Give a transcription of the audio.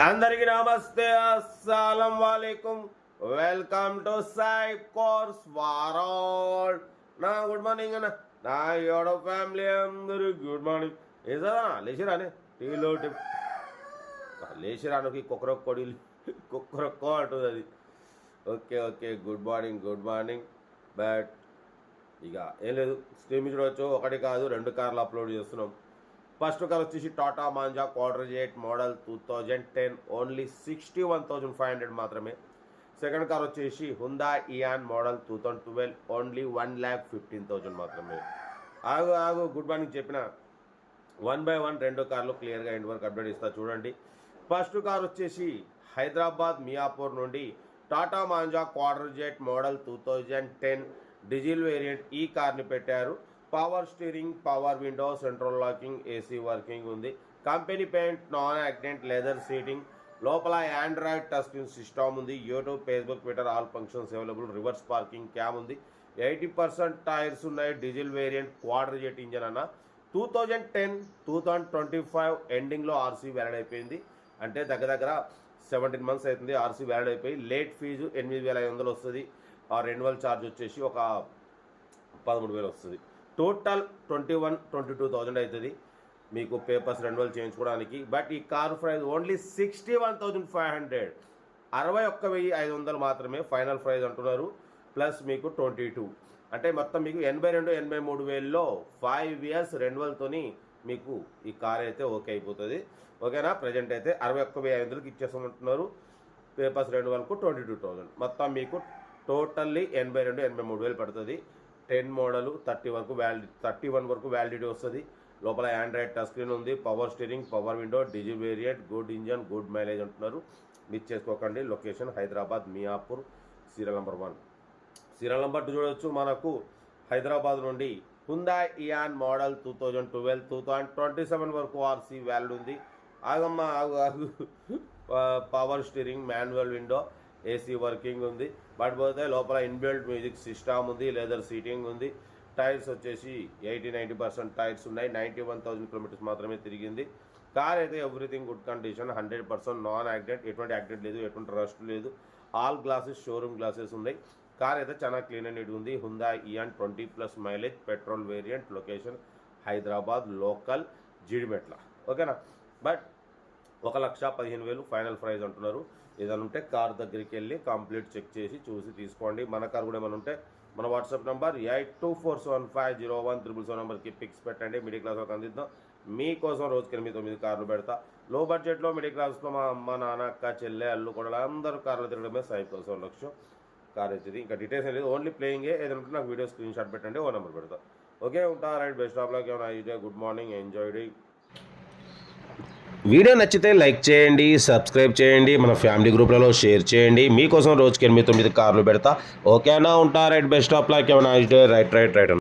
అందరికీ నమస్తే, అస్సలం వాలేకుం. వెల్కమ్ టు సాయి కోర్స్ వారాల్. నా గుడ్ మార్నింగ్ అన్న, నా యోడో ఫ్యామిలీ అందరూ గుడ్ మార్నింగ్. ఏదా లేచిరానే టీలో లేచిరానుకి కుక్కరొక్కో అంటుంది అది. Okay okay, good morning. But ఇక ఏం లేదు, స్ట్రీమ్ చూడవచ్చు. ఒకటి కాదు, 2 కార్లు అప్లోడ్ చేస్తున్నాం. ఫస్ట్ కార్ వచ్చేసి Tata Manza Quadrajet model 2010, only 61,500 మాత్రమే. సెకండ్ కార్ వచ్చేసి హుందా ఇయాన్ మోడల్ 2012, ఓన్లీ 1,15,000 మాత్రమే. ఆగు గుడ్ మార్నింగ్ చెప్పిన 1 by 1 2 కార్లు క్లియర్గా ఎండ్ వరకు అప్డేట్ ఇస్తా చూడండి. ఫస్ట్ కార్ వచ్చేసి హైదరాబాద్ మియాపూర్ నుండి Tata Manza Quadrajet model 2010 diesel variant ఈ కార్ని పెట్టారు. Power steering, power window, central locking, AC working ఉంది. Company paint, non accident leather seating. లోపల ఆండ్రాయిడ్ టచ్ స్క్రీన్ సిస్టమ్ ఉంది. YouTube, Facebook, Twitter all functions available. Reverse parking cam ఉంది. 80% tyres ఉన్నాయి. Diesel variant క్వాడ్రజెట్ engine అన్న. 2010-2025 ఎండింగ్లో RC valid అయిపోయింది. అంటే దగ్గర 17 months అవుతుంది ఆర్సీ వ్యాలిడ్ అయిపోయి. లేట్ ఫీజు 8,500 వస్తుంది. ఆ రెన్యువల్ ఛార్జ్ వచ్చేసి ఒక 13,000 వస్తుంది. టోటల్ 21-22,000 అవుతుంది మీకు పేపర్స్ రెన్యువల్ చేయించుకోవడానికి. బట్ ఈ కార్ ప్రైస్ ఓన్లీ 61,500, 61,500 మాత్రమే ఫైనల్ ప్రైస్ అంటున్నారు. ప్లస్ మీకు 22 అంటే మొత్తం మీకు 82-83,000లో 5 years రెన్యువల్తోని మీకు ఈ కార్ అయితే ఓకే అయిపోతుంది. ఓకేనా? ప్రజెంట్ అయితే 61,500కి ఇచ్చేస్తామంటున్నారు. పేపర్స్ రెన్యువల్కు 22,000, మొత్తం మీకు టోటల్లీ 82-83,000 పడుతుంది. 10 మోడల్ 31 వరకు వ్యాలిడిటీ వస్తుంది. లోపల ఆండ్రాయిడ్ టచ్ స్క్రీన్ ఉంది. Power steering, power window, diesel variant, good engine, good mileage అంటున్నారు. మిస్ చేసుకోకండి. Location Hyderabad Miyapur, serial number 1. Serial number 2 చూడవచ్చు. మనకు హైదరాబాద్ నుండి హుందా ఇయాన్ మోడల్ 2012, 2027 వరకు ఆర్సీ వ్యాలిడ్ ఉంది. ఆగు. Power steering, manual window, AC working ఉంది. బట్ పోతే లోపల ఇన్బిల్ట్ మ్యూజిక్ సిస్టమ్ ఉంది. లెదర్ సీటింగ్ ఉంది. టైర్స్ వచ్చేసి 80-90% టైర్స్ ఉన్నాయి. 91,000 kilometers మాత్రమే తిరిగింది. కార్ అయితే everything good condition, 100% non accident, ఎటువంటి యాక్సిడెంట్ లేదు, ఎటువంటి రస్ట్ లేదు. ఆల్ గ్లాసెస్ షోరూమ్ గ్లాసెస్ ఉన్నాయి. కార్ అయితే చాలా క్లీన్ అండ్ నీట్ ఉంది. Hyundai Eon 20+ mileage, petrol variant, location Hyderabad, local Jeedimetla. ఓకేనా? బట్ 1,15,000 ఫైనల్ ప్రైస్ అంటున్నారు. ఏదైనా ఉంటే కార్ దగ్గరికి వెళ్ళి కంప్లీట్ చెక్ చేసి చూసి తీసుకోండి. మన కార్ కూడా ఏమైనా ఉంటే మన వాట్సాప్ నెంబర్ 8247501777 నెంబర్కి పిక్స్ పెట్టండి. మిడిల్ క్లాస్ వాళ్ళకి అందిద్దాం. మీకోసం రోజుకి 8-9 కార్లు పెడతా. లో బడ్జెట్లో మిడిల్ క్లాస్లో మా అమ్మ, నాన్న, అక్క, చెల్లె, అల్లు కూడా అందరూ కార్లు తిరగడమే సాయి కోసం లక్ష్యం. కార్ అవుతుంది. ఇంకా డీటెయిల్స్ ఏం లేదు, ఓన్లీ ప్లేయింగే. ఏదైనా ఉంటే నాకు వీడియో స్క్రీన్ షాట్ పెట్టండి, ఓ నెంబర్ పెడతా. ఓకే, ఉంటా. Right, best of luck. ఏమైనా good morning, enjoy day. Video నచ్చితే లైక్ చేయండి, సబ్స్క్రైబ్ చేయండి, మన ఫ్యామిలీ గ్రూప్లలో షేర్ చేయండి. మీకోసం రోజుకి 8-9 కార్లు పెడతా. ఓకేనా? ఉంటా. Right, best of luck. ఏమైనా రైట్.